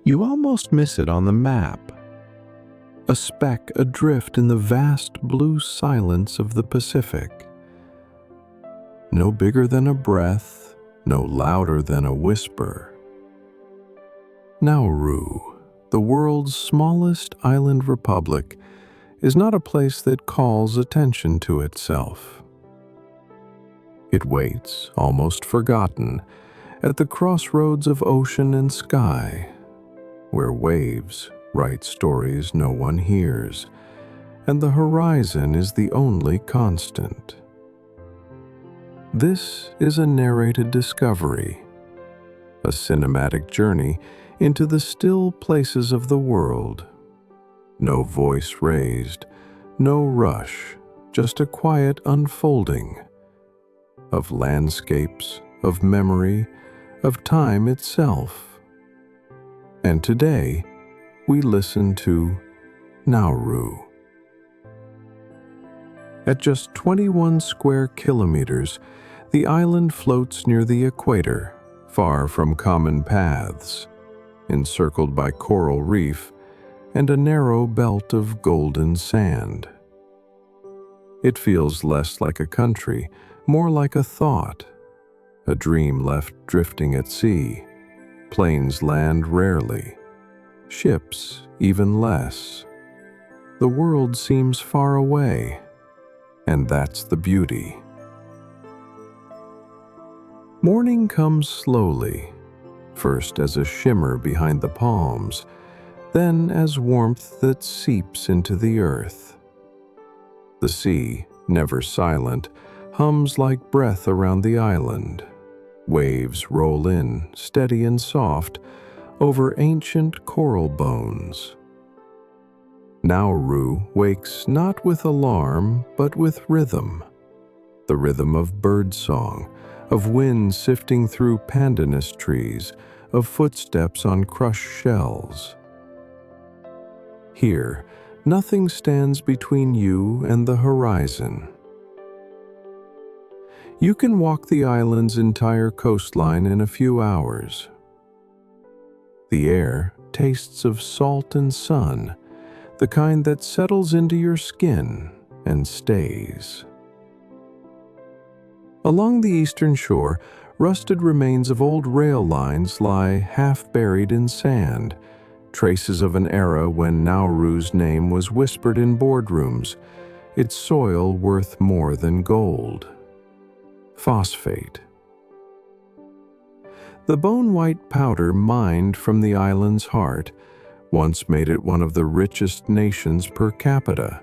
You almost miss it on the map. A speck adrift in the vast blue silence of the Pacific. No bigger than a breath, no louder than a whisper. Nauru, the world's smallest island republic, is not a place that calls attention to itself. It waits, almost forgotten, at the crossroads of ocean and sky, where waves write stories no one hears, and the horizon is the only constant. This is a narrated discovery, a cinematic journey into the still places of the world. No voice raised, no rush, just a quiet unfolding of landscapes, of memory, of time itself. And today, we listen to Nauru. At just 21 square kilometers, the island floats near the equator, far from common paths, encircled by coral reef and a narrow belt of golden sand. It feels less like a country, more like a thought, a dream left drifting at sea. Planes land rarely, ships even less. The world seems far away, and that's the beauty. Morning comes slowly, first as a shimmer behind the palms, then as warmth that seeps into the earth. The sea, never silent, hums like breath around the island. Waves roll in, steady and soft, over ancient coral bones. Nauru wakes not with alarm, but with rhythm. The rhythm of birdsong, of wind sifting through pandanus trees, of footsteps on crushed shells. Here, nothing stands between you and the horizon. You can walk the island's entire coastline in a few hours. The air tastes of salt and sun, the kind that settles into your skin and stays. Along the eastern shore, rusted remains of old rail lines lie half buried in sand, traces of an era when Nauru's name was whispered in boardrooms, its soil worth more than gold. Phosphate. The bone-white powder mined from the island's heart once made it one of the richest nations per capita.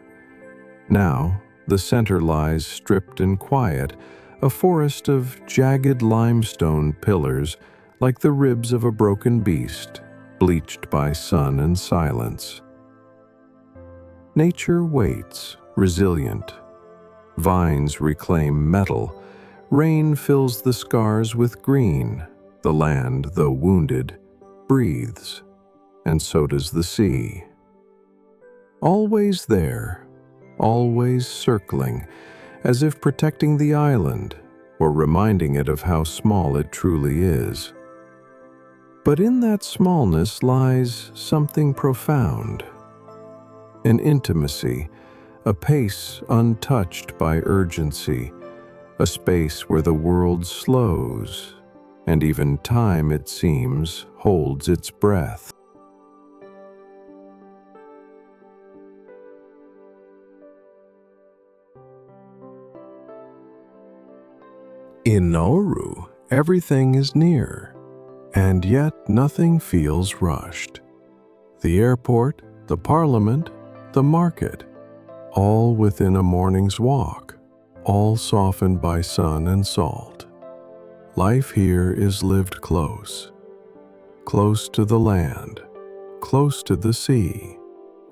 Now, the center lies stripped and quiet, a forest of jagged limestone pillars like the ribs of a broken beast, bleached by sun and silence. Nature waits, resilient. Vines reclaim metal. Rain fills the scars with green. The land, though wounded, breathes, and so does the sea. Always there, always circling, as if protecting the island or reminding it of how small it truly is. But in that smallness lies something profound, an intimacy, a pace untouched by urgency, a space where the world slows, and even time, it seems, holds its breath. In Nauru, everything is near, and yet nothing feels rushed. The airport, the parliament, the market, all within a morning's walk, all softened by sun and salt. Life here is lived close, close to the land, close to the sea,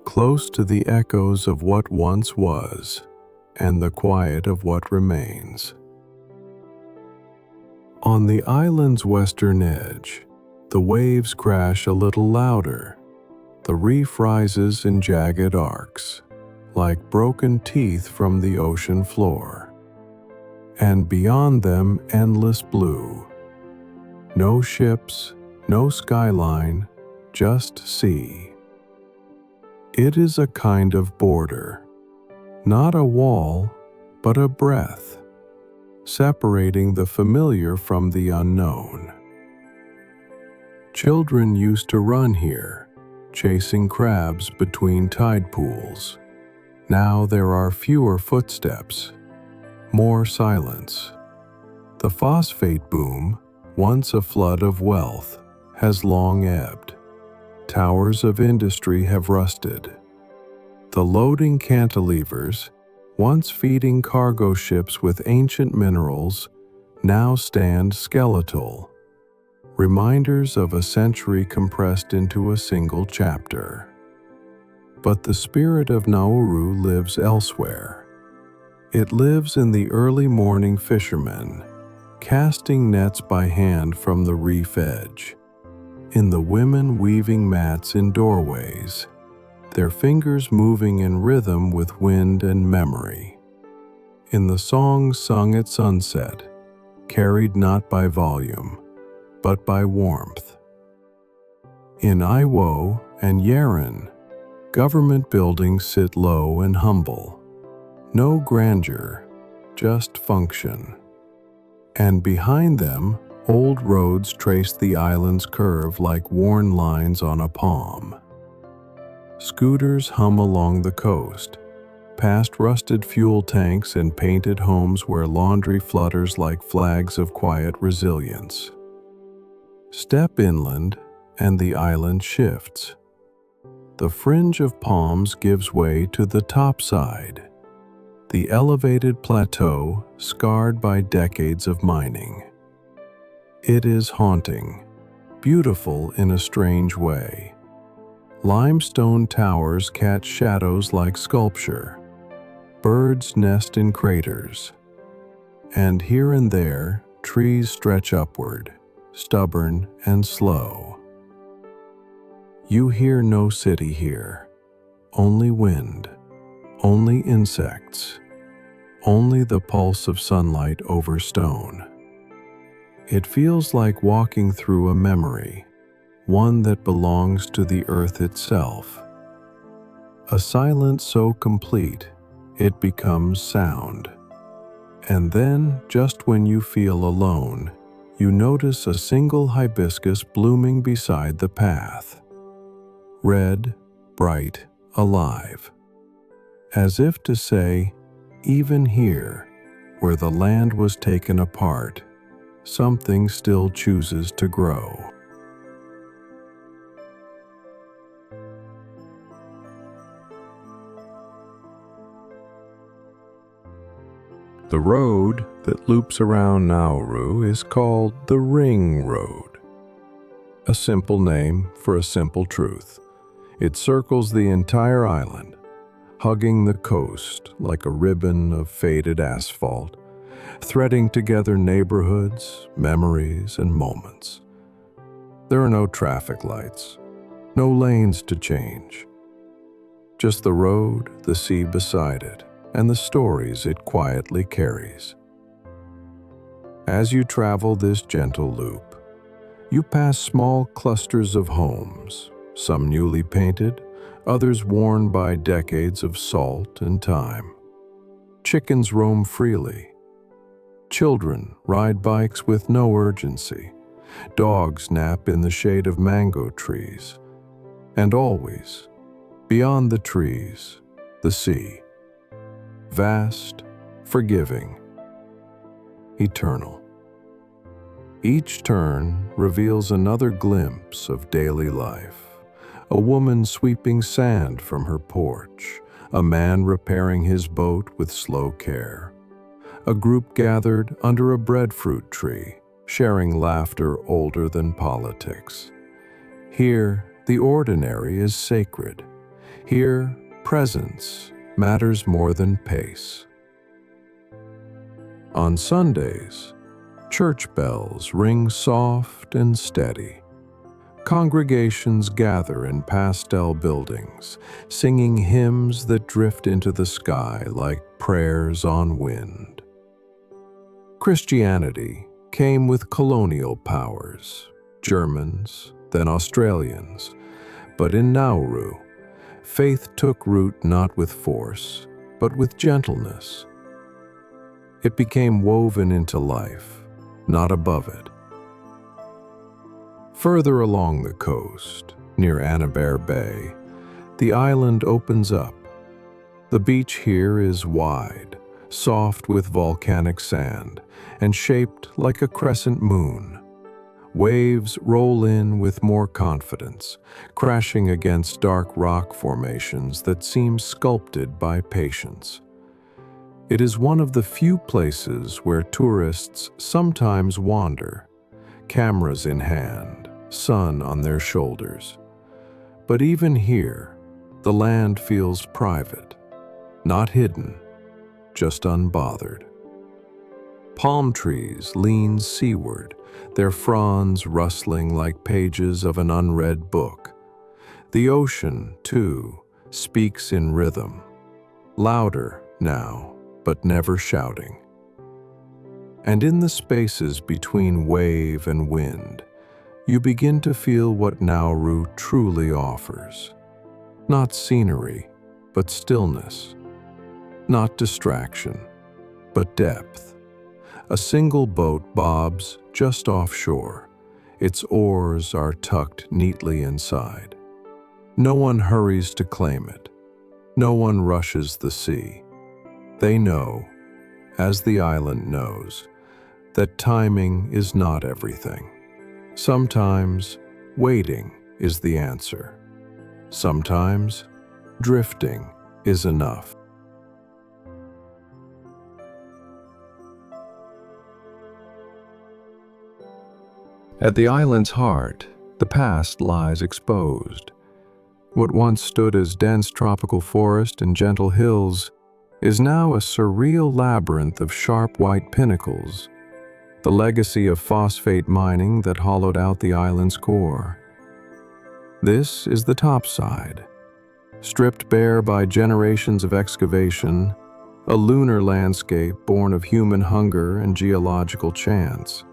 close to the echoes of what once was, and the quiet of what remains. On the island's western edge, the waves crash a little louder. The reef rises in jagged arcs, like broken teeth from the ocean floor. And beyond them, endless blue. No ships, no skyline, just see. It is a kind of border, not a wall, but a breath, separating the familiar from the unknown. Children used to run here, chasing crabs between tide pools. Now there are fewer footsteps, more silence. The phosphate boom, once a flood of wealth, has long ebbed. Towers of industry have rusted. The loading cantilevers, once feeding cargo ships with ancient minerals, now stand skeletal, reminders of a century compressed into a single chapter. But the spirit of Nauru lives elsewhere. It lives in the early morning fishermen, casting nets by hand from the reef edge, in the women weaving mats in doorways, their fingers moving in rhythm with wind and memory, in the songs sung at sunset, carried not by volume, but by warmth. In Iwo and Yaren, government buildings sit low and humble. No grandeur, just function. And behind them, old roads trace the island's curve like worn lines on a palm. Scooters hum along the coast, past rusted fuel tanks and painted homes where laundry flutters like flags of quiet resilience. Step inland, and the island shifts. The fringe of palms gives way to the topside, the elevated plateau scarred by decades of mining. It is haunting, beautiful in a strange way. Limestone towers catch shadows like sculpture. Birds nest in craters. And here and there, trees stretch upward, stubborn and slow. You hear no city here, only wind, only insects, only the pulse of sunlight over stone. It feels like walking through a memory, one that belongs to the earth itself. A silence so complete, it becomes sound. And then, just when you feel alone, you notice a single hibiscus blooming beside the path. Red, bright, alive. As if to say, even here, where the land was taken apart, something still chooses to grow. The road that loops around Nauru is called the Ring Road. A simple name for a simple truth. It circles the entire island, hugging the coast like a ribbon of faded asphalt, threading together neighborhoods, memories, and moments. There are no traffic lights, no lanes to change. Just the road, the sea beside it, and the stories it quietly carries. As you travel this gentle loop, you pass small clusters of homes, some newly painted, others worn by decades of salt and time. Chickens roam freely. Children ride bikes with no urgency. Dogs nap in the shade of mango trees. And always, beyond the trees, the sea. Vast, forgiving, eternal. Each turn reveals another glimpse of daily life. A woman sweeping sand from her porch, a man repairing his boat with slow care, a group gathered under a breadfruit tree, sharing laughter older than politics. Here, the ordinary is sacred. Here, presence matters more than pace. On Sundays, church bells ring soft and steady. Congregations gather in pastel buildings, singing hymns that drift into the sky like prayers on wind. Christianity came with colonial powers, Germans, then Australians, But in Nauru, faith took root not with force, but with gentleness. It became woven into life, not above it. Further along the coast, near Anabare Bay, the island opens up. The beach here is wide, soft with volcanic sand, and shaped like a crescent moon. Waves roll in with more confidence, crashing against dark rock formations that seem sculpted by patience. It is one of the few places where tourists sometimes wander, cameras in hand, sun on their shoulders. But even here, the land feels private, not hidden, just unbothered. Palm trees lean seaward, their fronds rustling like pages of an unread book. The ocean, too, speaks in rhythm, louder now, but never shouting. And in the spaces between wave and wind, you begin to feel what Nauru truly offers. Not scenery, but stillness. Not distraction, but depth. A single boat bobs just offshore. Its oars are tucked neatly inside. No one hurries to claim it. No one rushes the sea. They know, as the island knows, that timing is not everything. Sometimes, waiting is the answer. Sometimes, drifting is enough. At the island's heart, the past lies exposed. What once stood as dense tropical forest and gentle hills is now a surreal labyrinth of sharp white pinnacles, the legacy of phosphate mining that hollowed out the island's core. This is the topside, stripped bare by generations of excavation, a lunar landscape born of human hunger and geological chance.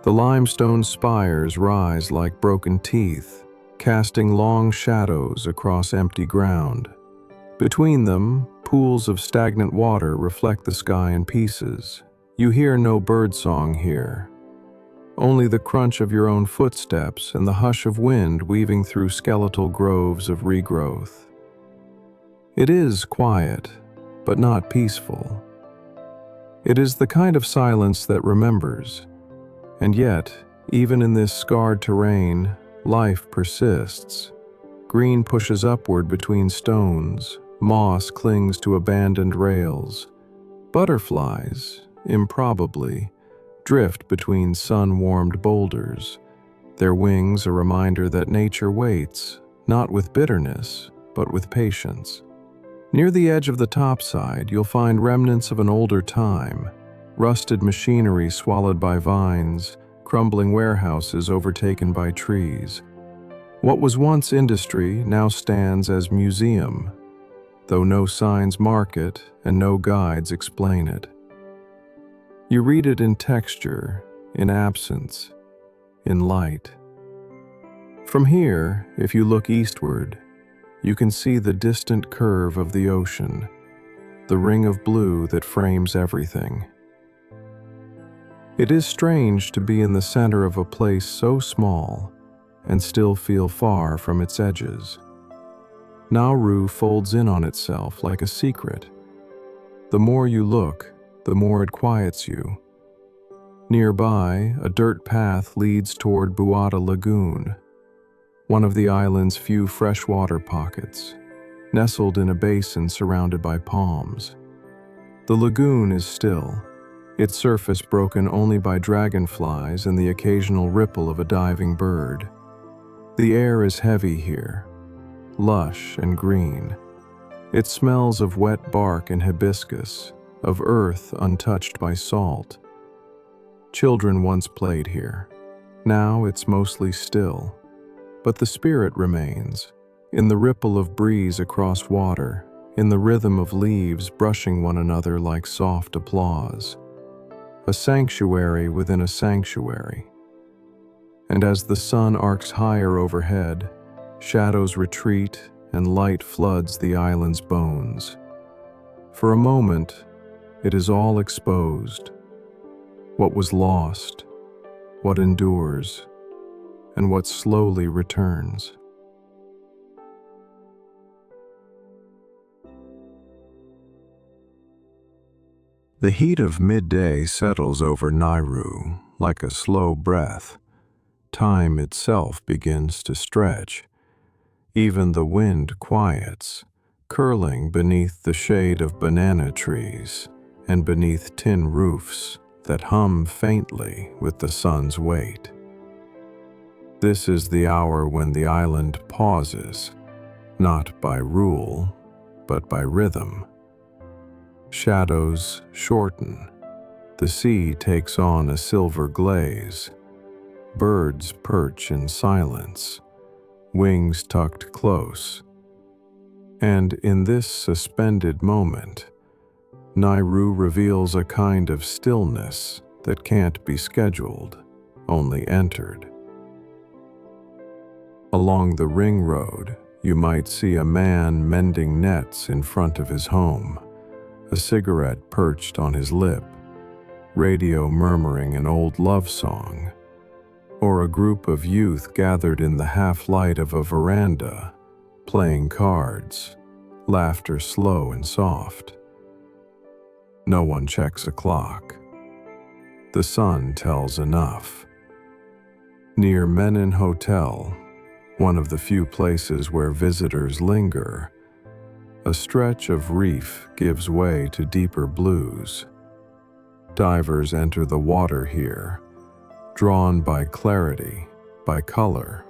The limestone spires rise like broken teeth, casting long shadows across empty ground. Between them, pools of stagnant water reflect the sky in pieces. You hear no birdsong here, only the crunch of your own footsteps and the hush of wind weaving through skeletal groves of regrowth. It is quiet, but not peaceful. It is the kind of silence that remembers. And yet, even in this scarred terrain, life persists. Green pushes upward between stones, moss clings to abandoned rails. Butterflies, improbably, drift between sun-warmed boulders, their wings a reminder that nature waits, not with bitterness, but with patience. Near the edge of the topside, you'll find remnants of an older time, rusted machinery swallowed by vines, crumbling warehouses overtaken by trees. What was once industry now stands as museum, though no signs mark it and no guides explain it. You read it in texture, in absence, in light. From here, if you look eastward, you can see the distant curve of the ocean, the ring of blue that frames everything. It is strange to be in the center of a place so small and still feel far from its edges. Nauru folds in on itself like a secret. The more you look, the more it quiets you. Nearby, a dirt path leads toward Buata Lagoon, one of the island's few freshwater pockets, nestled in a basin surrounded by palms. The lagoon is still, its surface broken only by dragonflies and the occasional ripple of a diving bird. The air is heavy here, lush and green. It smells of wet bark and hibiscus, of earth untouched by salt. Children once played here. Now it's mostly still. But the spirit remains, in the ripple of breeze across water, in the rhythm of leaves brushing one another like soft applause. A sanctuary within a sanctuary. And as the sun arcs higher overhead, Shadows retreat and light floods the island's bones. For a moment, it is all exposed. What was lost, what endures, and what slowly returns. The heat of midday settles over Nauru like a slow breath. Time itself begins to stretch. Even the wind quiets, curling beneath the shade of banana trees and beneath tin roofs that hum faintly with the sun's weight. This is the hour when the island pauses, not by rule, but by rhythm. Shadows shorten. The sea takes on a silver glaze. Birds perch in silence, wings tucked close. And in this suspended moment, Nauru reveals a kind of stillness that can't be scheduled, only entered. Along the ring road, you might see a man mending nets in front of his home, a cigarette perched on his lip, radio murmuring an old love song, or a group of youth gathered in the half-light of a veranda, playing cards, laughter slow and soft. No one checks a clock. The sun tells enough. Near Menin Hotel, one of the few places where visitors linger, a stretch of reef gives way to deeper blues. Divers enter the water here, drawn by clarity, by color,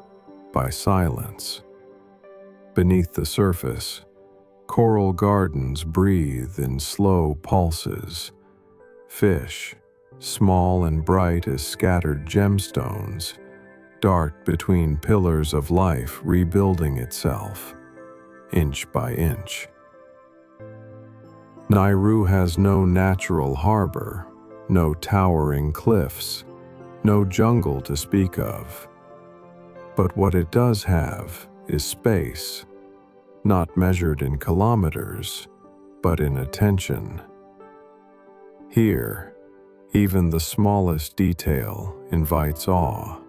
by silence. Beneath the surface, coral gardens breathe in slow pulses. Fish, small and bright as scattered gemstones, dart between pillars of life rebuilding itself, inch by inch. Nauru has no natural harbor, no towering cliffs, no jungle to speak of. But what it does have is space, not measured in kilometers, but in attention. Here, even the smallest detail invites awe.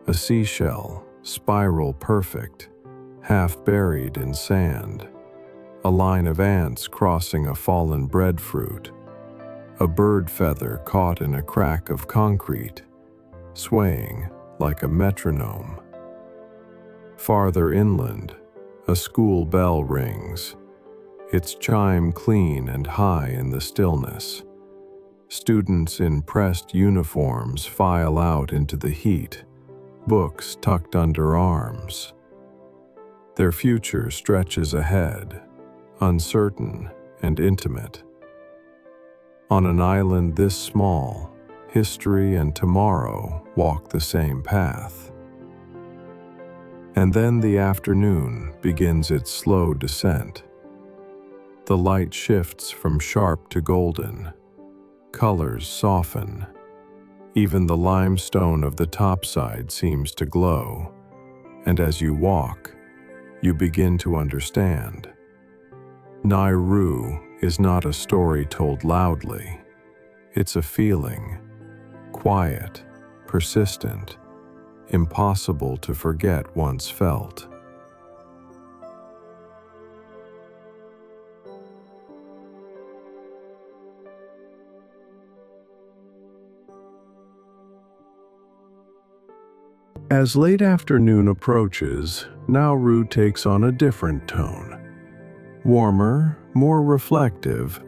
A seashell, spiral perfect, half buried in sand. A line of ants crossing a fallen breadfruit. A bird feather caught in a crack of concrete, swaying like a metronome. Farther inland, a school bell rings, its chime clean and high in the stillness. Students in pressed uniforms file out into the heat, books tucked under arms. Their future stretches ahead, uncertain and intimate. On an island this small, history and tomorrow walk the same path. And then the afternoon begins its slow descent. The light shifts from sharp to golden. Colors soften. Even the limestone of the topside seems to glow. And as you walk, you begin to understand. Nauru is not a story told loudly. It's a feeling, quiet, persistent, impossible to forget once felt. As late afternoon approaches, Nauru takes on a different tone. Warmer, more reflective,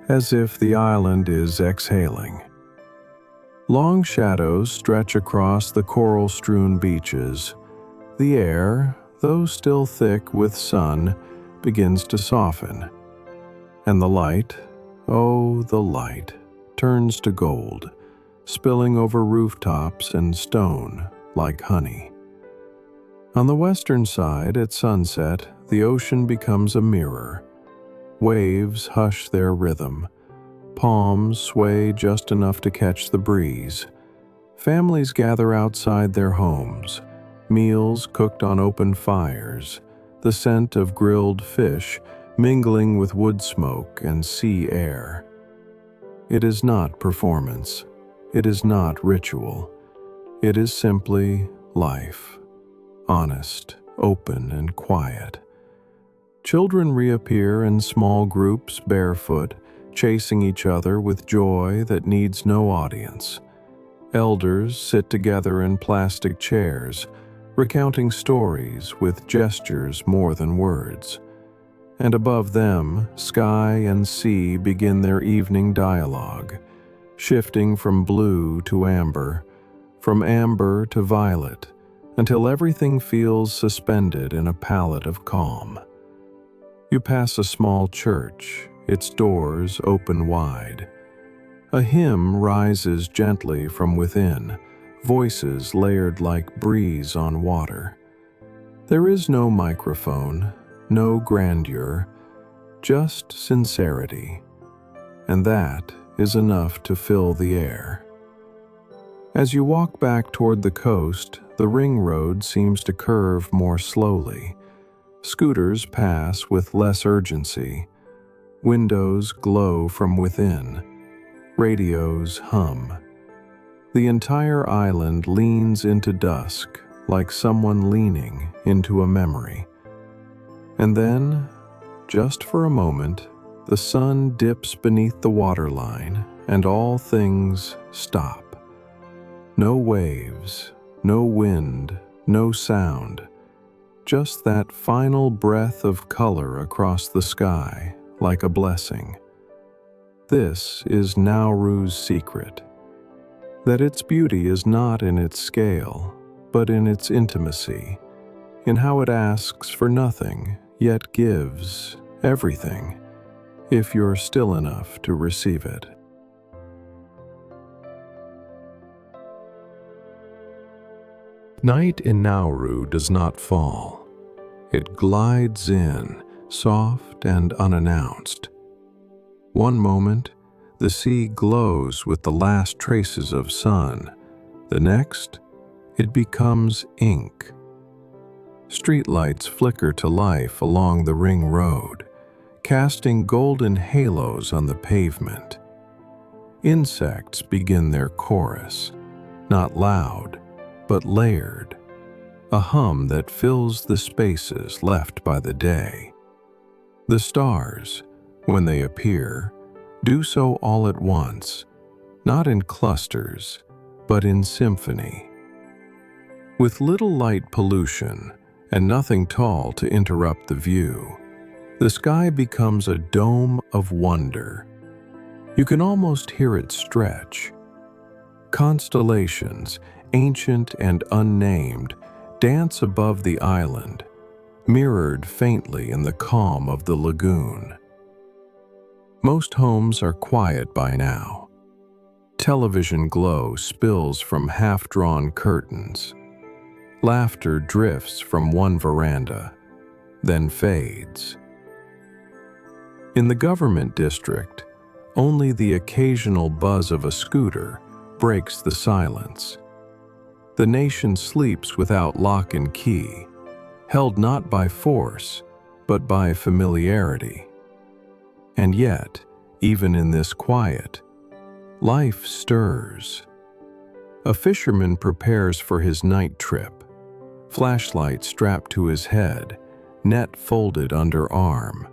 as if the island is exhaling. Long shadows stretch across the coral-strewn beaches. The air, though still thick with sun, begins to soften. And the light, oh, the light, turns to gold, spilling over rooftops and stone like honey. On the western side, at sunset, the ocean becomes a mirror. Waves hush their rhythm. Palms sway just enough to catch the breeze. Families gather outside their homes, meals cooked on open fires, the scent of grilled fish mingling with wood smoke and sea air. It is not performance. It is not ritual. It is simply life, honest, open, and quiet. Children reappear in small groups barefoot, chasing each other with joy that needs no audience. Elders sit together in plastic chairs, recounting stories with gestures more than words. And above them, sky and sea begin their evening dialogue, shifting from blue to amber, from amber to violet, until everything feels suspended in a palette of calm. You pass a small church, its doors open wide. A hymn rises gently from within, voices layered like breeze on water. There is no microphone, no grandeur, just sincerity, and that is enough to fill the air. As you walk back toward the coast, the ring road seems to curve more slowly. Scooters pass with less urgency. Windows glow from within. Radios hum. The entire island leans into dusk, like someone leaning into a memory. And then, just for a moment, the sun dips beneath the waterline, and all things stop. No waves, no wind, no sound. Just that final breath of color across the sky, like a blessing. This is Nauru's secret, that its beauty is not in its scale, but in its intimacy, in how it asks for nothing, yet gives everything, if you're still enough to receive it. Night in Nauru does not fall. It glides in, soft and unannounced. One moment, the sea glows with the last traces of sun. The next, it becomes ink. Streetlights flicker to life along the ring road, casting golden halos on the pavement. Insects begin their chorus, not loud, but layered, a hum that fills the spaces left by the day. The stars, when they appear, do so all at once, not in clusters, but in symphony. With little light pollution and nothing tall to interrupt the view, the sky becomes a dome of wonder. You can almost hear it stretch. Constellations, ancient and unnamed, dance above the island, mirrored faintly in the calm of the lagoon. Most homes are quiet by now. Television glow spills from half-drawn curtains. Laughter drifts from one veranda, then fades. In the government district, only the occasional buzz of a scooter breaks the silence. The nation sleeps without lock and key, held not by force, but by familiarity. And yet, even in this quiet, life stirs. A fisherman prepares for his night trip, flashlight strapped to his head, net folded under arm.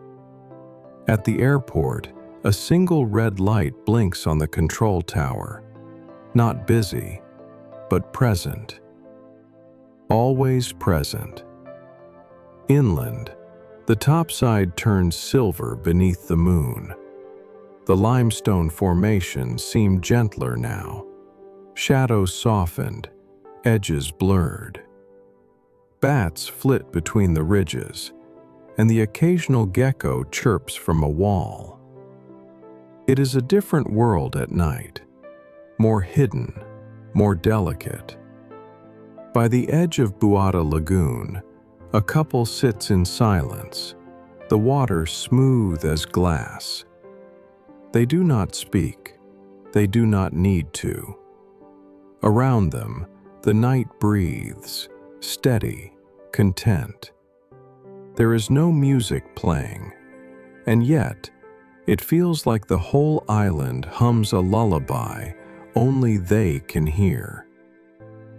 At the airport, a single red light blinks on the control tower, not busy, but present. Always present. Inland, the topside turns silver beneath the moon. The limestone formations seem gentler now, shadows softened, edges blurred. Bats flit between the ridges, and the occasional gecko chirps from a wall. It is a different world at night, more hidden, more delicate. By the edge of Buata Lagoon, a couple sits in silence, the water smooth as glass. They do not speak. They do not need to. Around them, the night breathes, steady, content. There is no music playing, and yet it feels like the whole island hums a lullaby only they can hear.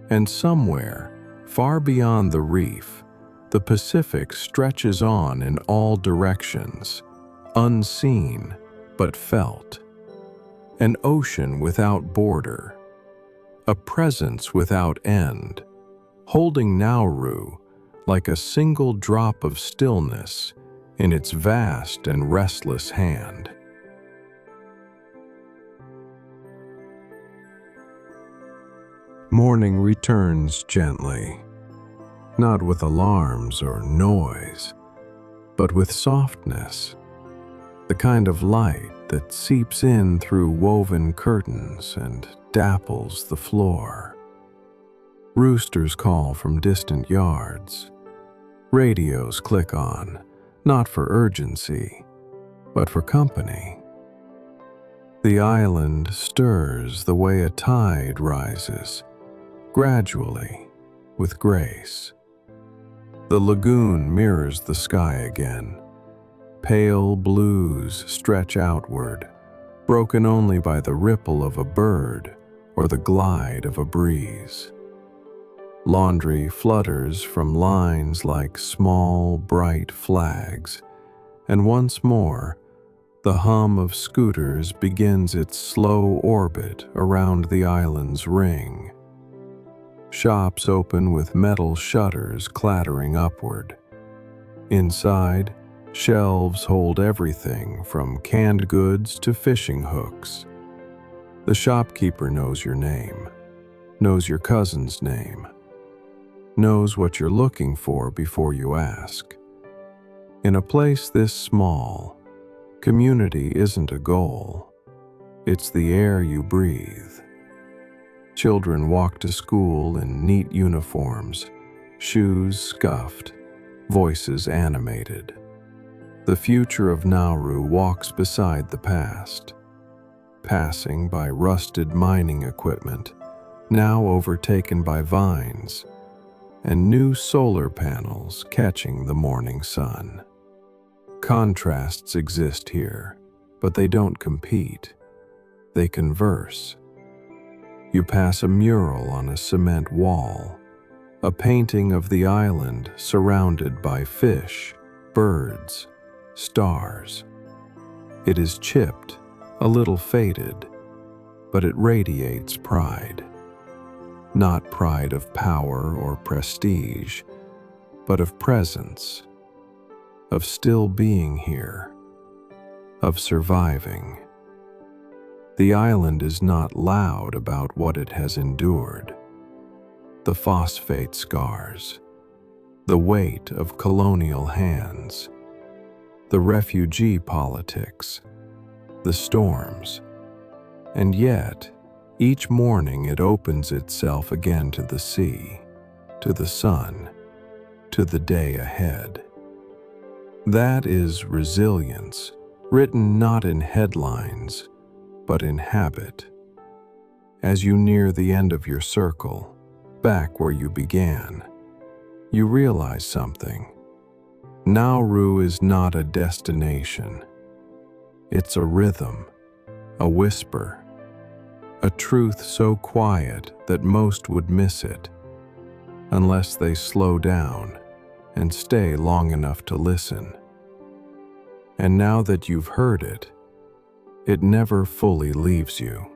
And somewhere, far beyond the reef, the Pacific stretches on in all directions, unseen but felt. An ocean without border, a presence without end, holding Nauru like a single drop of stillness in its vast and restless hand. Morning returns gently, not with alarms or noise, but with softness, the kind of light that seeps in through woven curtains and dapples the floor. Roosters call from distant yards. Radios click on, not for urgency, but for company. The island stirs the way a tide rises, gradually, with grace. The lagoon mirrors the sky again. Pale blues stretch outward, broken only by the ripple of a bird or the glide of a breeze. Laundry flutters from lines like small, bright flags, and once more, the hum of scooters begins its slow orbit around the island's ring. Shops open with metal shutters clattering upward. Inside, shelves hold everything from canned goods to fishing hooks. The shopkeeper knows your name, knows your cousin's name, knows what you're looking for before you ask. In a place this small, community isn't a goal. It's the air you breathe. Children walk to school in neat uniforms, shoes scuffed, voices animated. The future of Nauru walks beside the past, passing by rusted mining equipment, now overtaken by vines, and new solar panels catching the morning sun. Contrasts exist here, but they don't compete. They converse. You pass a mural on a cement wall, a painting of the island surrounded by fish, birds, stars. It is chipped, a little faded, but it radiates pride. Not pride of power or prestige, but of presence, of still being here, of surviving. The island is not loud about what it has endured. The phosphate scars, the weight of colonial hands, the refugee politics, the storms, and yet, each morning it opens itself again to the sea, to the sun, to the day ahead. That is resilience, written not in headlines, but in habit. As you near the end of your circle, back where you began, you realize something. Nauru is not a destination. It's a rhythm, a whisper, a truth so quiet that most would miss it, unless they slow down and stay long enough to listen. And now that you've heard it, it never fully leaves you.